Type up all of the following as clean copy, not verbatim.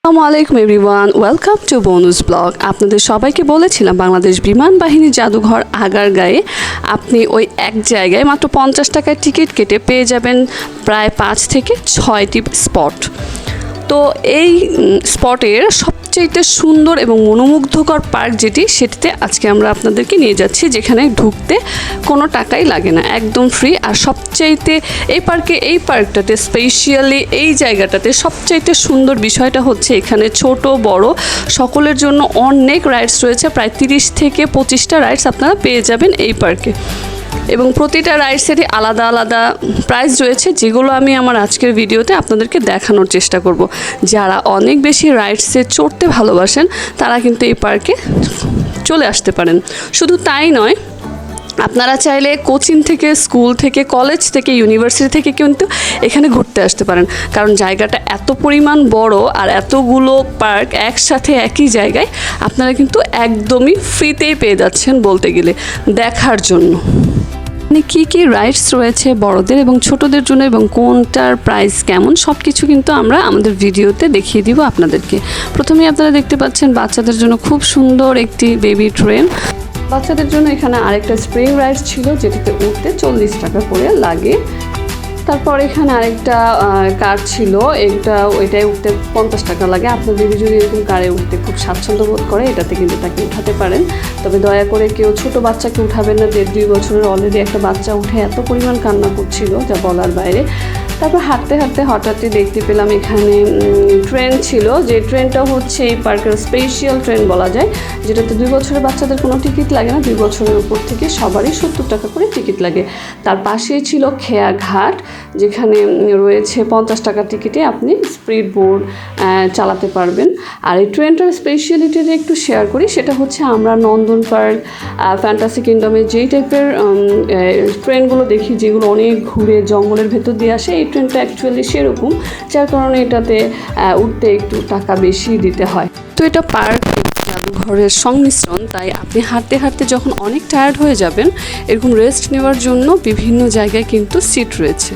আসসালামু আলাইকুম everyone, welcome to বোনুস blog. আপনাদের সবাইকে বলেছিলাম বাংলাদেশ বিমান বাহিনী জাদুঘর আগারগাঁয়ে আপনি ওই এক জায়গায় মাত্র 50 টাকায় টিকিট কেটে পেয়ে যাবেন প্রায় 5 থেকে 6টি স্পট। তো এই স্পটের সবচেয়ে সুন্দর এবং মনোমুগ্ধকর পার্ক যেটি, সেটিতে আজকে আমরা আপনাদেরকে নিয়ে যাচ্ছি, যেখানে ঢুকতে কোনো টাকাই লাগে না, একদম ফ্রি। আর সবচাইতে এই পার্কটাতে স্পেশালি এই জায়গাটাতে সবচাইতে সুন্দর বিষয়টা হচ্ছে এখানে ছোট বড় সকলের জন্য অনেক রাইডস রয়েছে। প্রায় 30 থেকে 25টা রাইডস আপনারা পেয়ে যাবেন এই পার্কে, এবং প্রতিটা রাইডসেরই আলাদা আলাদা প্রাইস রয়েছে, যেগুলো আমি আমার আজকের ভিডিওতে আপনাদেরকে দেখানোর চেষ্টা করব। যারা অনেক বেশি রাইডসে চড়তে ভালোবাসেন তারা কিন্তু এই পার্কে চলে আসতে পারেন। শুধু তাই নয়, আপনারা চাইলে কোচিং থেকে, স্কুল থেকে, কলেজ থেকে, ইউনিভার্সিটি থেকে কিন্তু এখানে ঘুরতে আসতে পারেন, কারণ জায়গাটা এত পরিমাণ বড় আর এতগুলো পার্ক একসাথে একই জায়গায় আপনারা কিন্তু একদমই ফ্রিতেই পেয়ে যাচ্ছেন বলতে গেলে দেখার জন্য। মানে কী কী রাইডস রয়েছে বড়দের এবং ছোটদের জন্য এবং কোনটার প্রাইস কেমন, সব কিছু কিন্তু আমরা আমাদের ভিডিওতে দেখিয়ে দিব আপনাদেরকে। প্রথমেই আপনারা দেখতে পাচ্ছেন বাচ্চাদের জন্য খুব সুন্দর একটি বেবি ট্রেন। বাচ্চাদের জন্য এখানে আরেকটা স্প্রিং রাইডস ছিল, যেটিতে উঠতে 40 টাকা করে লাগে। তারপর এখানে আরেকটা কার ছিল, ওইটাই উঠতে 50 টাকা লাগে। আপনার বেবি যদি এরকম কারে উঠতে খুব স্বাচ্ছন্দ্য বোধ করে, এটাতে কিন্তু তাকে উঠাতে পারেন। তবে দয়া করে কেউ ছোট বাচ্চাকে উঠাবেন না। 1.5-2 বছরের অলরেডি একটা বাচ্চা উঠে এত পরিমাণ কান্না করছিল যা বলার বাইরে। তারপর হাঁটতে হাঁটতে হঠাৎই দেখতে পেলাম এখানে ট্রেন ছিল, যে ট্রেনটা হচ্ছে এই পার্কের স্পেশাল ট্রেন বলা যায়, যেটাতে 2 বছরের বাচ্চাদের কোনো টিকিট লাগে না। 2 বছরের উপর থেকে সবারই 70 টাকা করে টিকিট লাগে। তার পাশেই ছিল খেয়া ঘাট, যেখানে রয়েছে 50 টাকা টিকিটে আপনি স্পিড বোট চালাতে পারবেন। আর এই ট্রেনটার স্পেশালিটিটা একটু শেয়ার করি, সেটা হচ্ছে আমরা নন্দন পার্ক, ফ্যান্টাসি কিংডমে যেই টাইপের ট্রেনগুলো দেখি, যেগুলো অনেক ঘুরে জঙ্গলের ভেতর দিয়ে আসে, এই ট্রেনটা অ্যাকচুয়ালি সেরকম, যার কারণে এটাতে উঠতে একটু টাকা বেশি দিতে হয়। তো এটা পার্ক জাদুঘরের সংমিশ্রণ, তাই আপনি হাঁটতে হাঁটতে যখন অনেক টায়ার্ড হয়ে যাবেন, এরকম রেস্ট নেওয়ার জন্য বিভিন্ন জায়গায় কিন্তু সিট রয়েছে।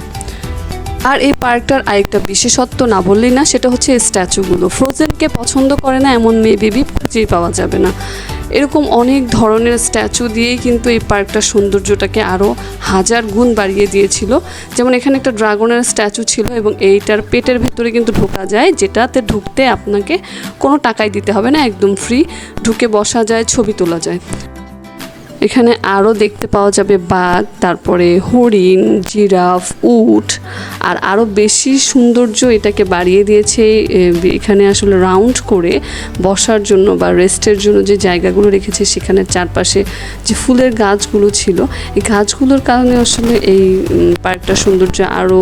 আর এই পার্কটার আরেকটা বিশেষত্ব না বললেই না, সেটা হচ্ছে স্ট্যাচুগুলো। ফ্রোজেনকে পছন্দ করে না এমন মেয়ে বেবি খুঁজেই পাওয়া যাবে না। এরকম অনেক ধরনের স্ট্যাচু দিয়েই কিন্তু এই পার্কটার সৌন্দর্যটাকে আরও 1000 গুণ বাড়িয়ে দিয়েছিল। যেমন এখানে একটা ড্রাগনের স্ট্যাচু ছিল, এবং এইটার পেটের ভেতরে কিন্তু ঢোকা যায়, যেটাতে ঢুকতে আপনাকে কোনো টাকাই দিতে হবে না, একদম ফ্রি। ঢুকে বসা যায়, ছবি তোলা যায়। এখানে আরও দেখতে পাওয়া যাবে বাঘ, তারপরে হরিণ, জিরাফ, উট। আর আরও বেশি সৌন্দর্য এটাকে বাড়িয়ে দিয়েছে এখানে আসলে রাউন্ড করে বসার জন্য বা রেস্টের জন্য যে জায়গাগুলো রেখেছে, সেখানে চারপাশে যে ফুলের গাছগুলো ছিল, এই গাছগুলোর কারণে আসলে এই পার্কটার সৌন্দর্য আরও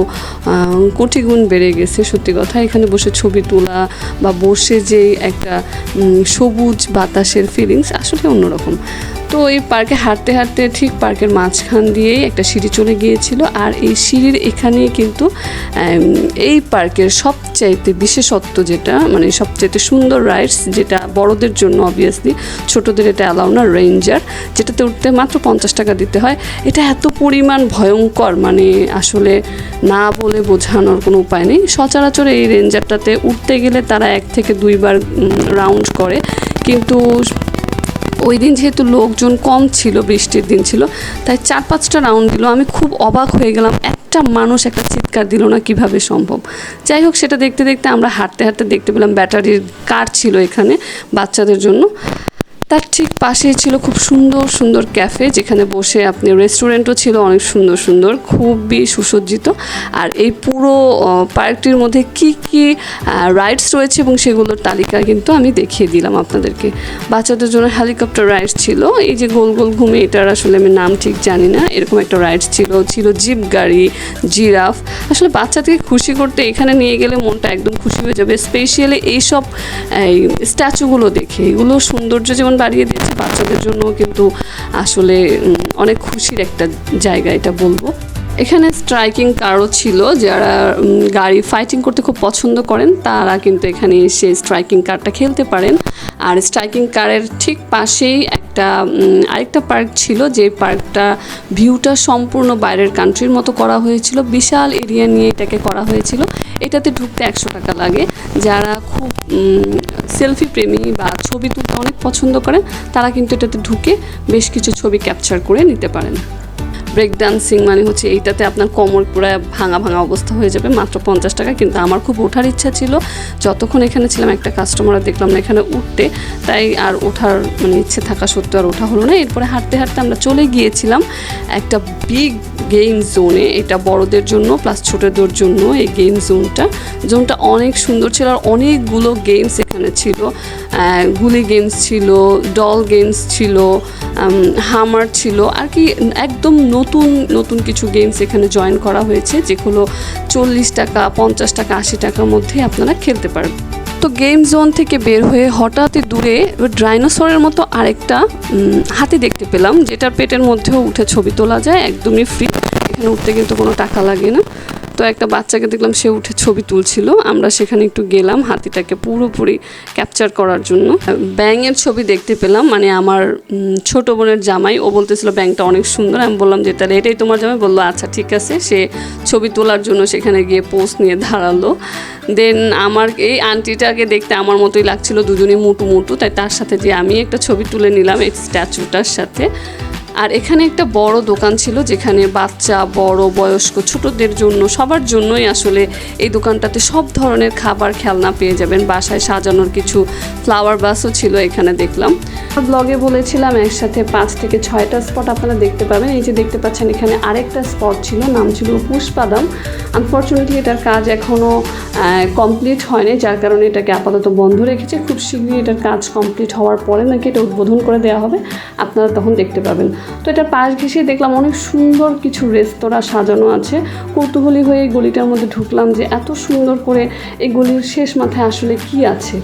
কোটি গুণ বেড়ে গেছে। সত্যি কথা, এখানে বসে ছবি তোলা বা বসে যে একটা সবুজ বাতাসের ফিলিংস আসলে অন্যরকম। তো এই পার্কে হাঁটতে হাঁটতে ঠিক পার্কের মাঝখান দিয়েই একটা সিঁড়ি চলে গিয়েছিল, আর এই সিঁড়ির এখানে কিন্তু এই পার্কের সবচাইতে বিশেষত্ব যেটা, মানে সবচাইতে সুন্দর রাইডস, যেটা বড়দের জন্য অবভিয়াসলি, ছোটদের এটা অ্যালাউ না, রেঞ্জার, যেটাতে উঠতে মাত্র 50 টাকা দিতে হয়। এটা এত পরিমাণ ভয়ঙ্কর, মানে আসলে না বলে বোঝানোর কোনো উপায় নেই। সচরাচর এই রেঞ্জারটাতে উঠতে গেলে তারা 1 থেকে 2 বার রাউন্ড করে, কিন্তু ওই দিন যেহেতু লোকজন কম ছিল, বৃষ্টির দিন ছিল, তাই 4-5টা রাউন্ড দিল। আমি খুব অবাক হয়ে গেলাম, একটা মানুষ একটা চিৎকার দিল না, কিভাবে সম্ভব। যাই হোক, সেটা দেখতে দেখতে আমরা হাঁটতে হাঁটতে দেখতে পেলাম ব্যাটারির কার ছিল এখানে বাচ্চাদের জন্য। তার ঠিক পাশেই ছিল খুব সুন্দর সুন্দর ক্যাফে, যেখানে বসে আপনি, রেস্টুরেন্টও ছিল অনেক সুন্দর সুন্দর, খুবই সুসজ্জিত। আর এই পুরো পার্কটির মধ্যে কি কি রাইডস রয়েছে এবং সেগুলোর তালিকা কিন্তু আমি দেখিয়ে দিলাম আপনাদেরকে। বাচ্চাদের জন্য হেলিকপ্টার রাইডস ছিল, এই যে গোল গোল ঘুমে, এটার আসলে আমি নাম ঠিক জানি না, এরকম একটা রাইডস ছিল জিপ গাড়ি, জিরাফ। আসলে বাচ্চাদেরকে খুশি করতে এখানে নিয়ে গেলে মনটা একদম খুশি হয়ে যাবে, স্পেশালি এইসব স্ট্যাচুগুলো দেখে। এগুলো সৌন্দর্য যেমন বাড়িয়ে দিয়েছে, বাচ্চাদের জন্য কিন্তু আসলে অনেক খুশির একটা জায়গা এটা বলবো। এখানে স্ট্রাইকিং কারও ছিল, যারা গাড়ি ফাইটিং করতে খুব পছন্দ করেন তারা কিন্তু এখানে এসে স্ট্রাইকিং কারটা খেলতে পারেন। আর স্ট্রাইকিং কারের ঠিক পাশেই আরেকটা পার্ক ছিল, যে পার্কটা ভিউটা সম্পূর্ণ বাইরের কান্ট্রির মতো করা হয়েছিল, বিশাল এরিয়া নিয়ে এটাকে করা হয়েছিল। এটাতে ঢুকতে 100 টাকা লাগে। যারা খুব সেলফি প্রেমী বা ছবি তুলতে অনেক পছন্দ করেন তারা কিন্তু এটাতে ঢুকে বেশ কিছু ছবি ক্যাপচার করে নিতে পারেন। ব্রেক ডান্সিং মানে হচ্ছে এইটাতে আপনার কোমর পুরো ভাঙা ভাঙা অবস্থা হয়ে যাবে, মাত্র 50 টাকা। কিন্তু আমার খুব ওঠার ইচ্ছা ছিল, যতক্ষণ এখানে ছিলাম একটা কাস্টমার দেখলাম না এখানে উঠতে, তাই আর ওঠার মানে ইচ্ছে থাকা সত্ত্বেও আর ওঠা হলো না। এরপরে হাঁটতে হাঁটতে আমরা চলে গিয়েছিলাম একটা বিগ গেম জোনে। এটা বড়দের জন্য প্লাস ছোটদের জন্য এই গেম জোনটা অনেক সুন্দর ছিল আর অনেকগুলো গেমস এখানে ছিল। গুলি গেমস ছিল, ডল গেমস ছিল, হামার ছিল আর কি একদম নতুন কিছু গেমস এখানে জয়েন করা হয়েছে, যেগুলো 40 টাকা 50 টাকা 80 টাকার মধ্যে আপনারা খেলতে পারবেন। তো গেম জোন থেকে বের হয়ে হঠাৎই দূরে ডাইনোসরের মতো আরেকটা হাতি দেখতে পেলাম, যেটার পেটের মধ্যেও উঠে ছবি তোলা যায়, একদমই ফ্রি। এখানে উঠতে কিন্তু কোনো টাকা লাগে না। তো একটা বাচ্চাকে দেখলাম সে উঠে ছবি তুলছিল, আমরা সেখানে একটু গেলাম হাতিটাকে পুরোপুরি ক্যাপচার করার জন্য। ব্যাঙের ছবি দেখতে পেলাম, মানে আমার ছোট বোনের জামাই, ও বলতেছিল ব্যাঙটা অনেক সুন্দর। আমি বললাম যে তাহলে এটাই তোমার জামাই? বললো আচ্ছা ঠিক আছে। সে ছবি তোলার জন্য সেখানে গিয়ে পোজ নিয়ে দাঁড়ালো। দেন আমার এই আন্টিটাকে দেখতে আমার মতোই লাগছিল, দুজনেই মোটু, তাই তার সাথে যে আমি একটা ছবি তুলে নিলাম এই স্ট্যাচুটার সাথে। আর এখানে একটা বড় দোকান ছিল যেখানে বাচ্চা বড় বয়স্ক ছোটদের জন্য সবার জন্যই আসলে এই দোকানটাতে সব ধরনের খাবার খেলনা পেয়ে যাবেন। বাসায় সাজানোর কিছু ফ্লাওয়ার বাসও ছিল এখানে দেখলাম। ব্লগে বলেছিলাম একসাথে 5 থেকে 6টা স্পট আপনারা দেখতে পাবেন। এই যে দেখতে পাচ্ছেন এখানে আরেকটা স্পট ছিল, নাম ছিল পুষ্পাদাম। আনফর্চুনেটলি এটার কাজ এখনও কমপ্লিট হয়নি, যার কারণে এটাকে আপাতত বন্ধ রেখেছে। খুব শীঘ্রই এটার কাজ কমপ্লিট হওয়ার পরে নাকি এটা উদ্বোধন করে দেওয়া হবে, আপনারা তখন দেখতে পাবেন। তো এটার পাশ ঘেঁষে দেখলাম অনেক সুন্দর কিছু রেস্তোরাঁ সাজানো আছে। কৌতূহলী হয়ে এই গলিটার মধ্যে ঢুকলাম যে এত সুন্দর করে এই গলির শেষ মাথায় আসলে কি আছে।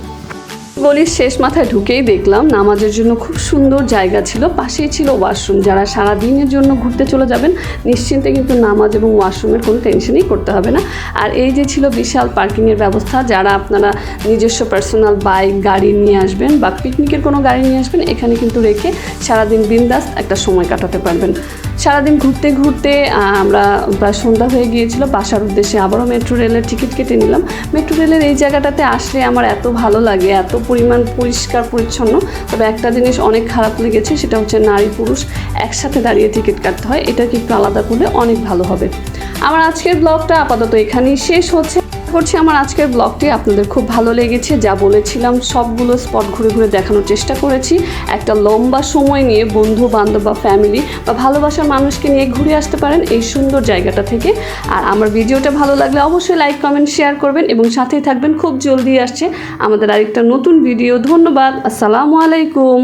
গলির শেষ মাথায় ঢুকেই দেখলাম নামাজের জন্য খুব সুন্দর জায়গা ছিল, পাশেই ছিল ওয়াশরুম। যারা সারা দিনের জন্য ঘুরতে চলে যাবেন নিশ্চিন্তে কিন্তু নামাজ এবং ওয়াশরুমের কোনো টেনশনই করতে হবে না। আর এই যে ছিল বিশাল পার্কিংয়ের ব্যবস্থা, যারা আপনারা নিজস্ব পার্সোনাল বাইক গাড়ি নিয়ে আসবেন বা পিকনিকের কোনো গাড়ি নিয়ে আসবেন এখানে কিন্তু রেখে সারাদিন বিন্দাস একটা সময় কাটাতে পারবেন। সারাদিন ঘুরতে ঘুরতে আমরা প্রায় সন্ধ্যা হয়ে গিয়েছিল, বাসার উদ্দেশ্যে আবারও মেট্রো রেলের টিকিট কেটে নিলাম। মেট্রো রেলের এই জায়গাটাতে আসলে আমার এত ভালো লাগে, এত পরিমাণ পরিষ্কার পরিচ্ছন্ন। তবে একটা জিনিস অনেক খারাপ লেগেছে, সেটা হচ্ছে নারী পুরুষ একসাথে দাঁড়িয়ে টিকিট কাটতে হয়, এটাকে একটু আলাদা করলে অনেক ভালো হবে। আমার আজকের ব্লগটা আপাতত এখানেই শেষ হচ্ছে। করছি আমার আজকের ব্লগটি আপনাদের খুব ভালো লেগেছে। যা বলেছিলাম সবগুলো স্পট ঘুরে ঘুরে দেখানোর চেষ্টা করেছি। একটা লম্বা সময় নিয়ে বন্ধু বান্ধব বা ফ্যামিলি বা ভালোবাসার মানুষকে নিয়ে ঘুরে আসতে পারেন এই সুন্দর জায়গাটা থেকে। আর আমার ভিডিওটা ভালো লাগলে অবশ্যই লাইক কমেন্ট শেয়ার করবেন এবং সাথেই থাকবেন। খুব জলদি আসছে আমাদের আরেকটা নতুন ভিডিও। ধন্যবাদ। আসসালামু আলাইকুম।